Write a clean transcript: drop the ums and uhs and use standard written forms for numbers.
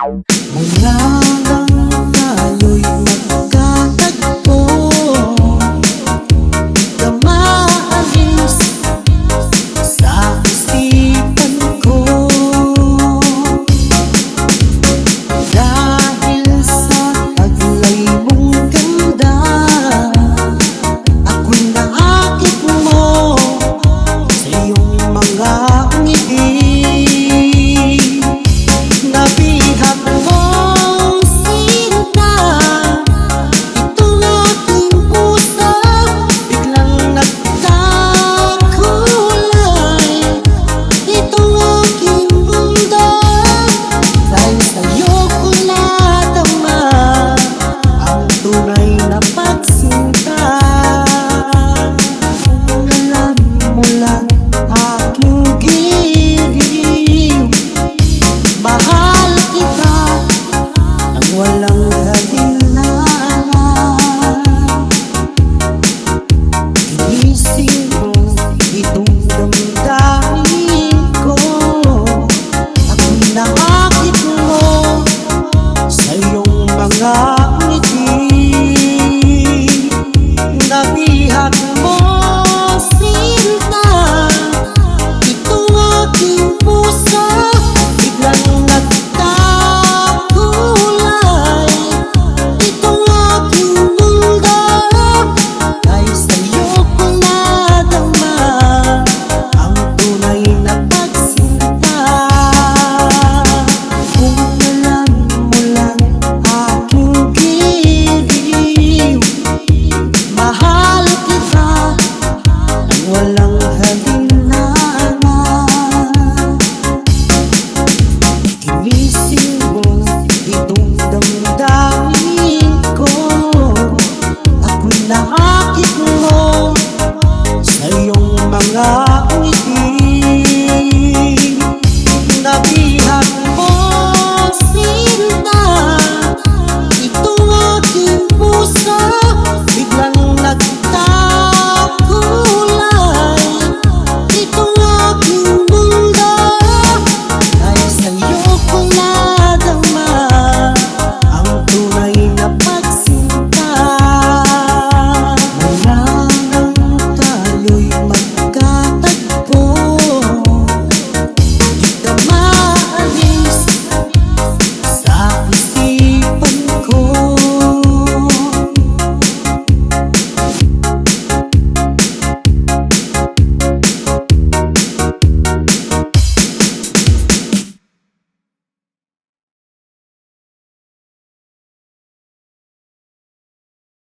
Mula nang tayo'y magkatagpo, di ka maalis sa isipan ko. Dahil sa taglay mong ganda, ako'y naakit mo sa iyong mga ngiti. Nabihag mong sinta itong aking puso, biglang nagkakulay itong aking mundo. Dahil sa'yo ko nadama ang tunay na pagsinta. Kung alam mo lang aking giliw, mahal kita nang walang dahilan. Ginising mo itong damdamin ko, ako'y naakit mo sa iyong mga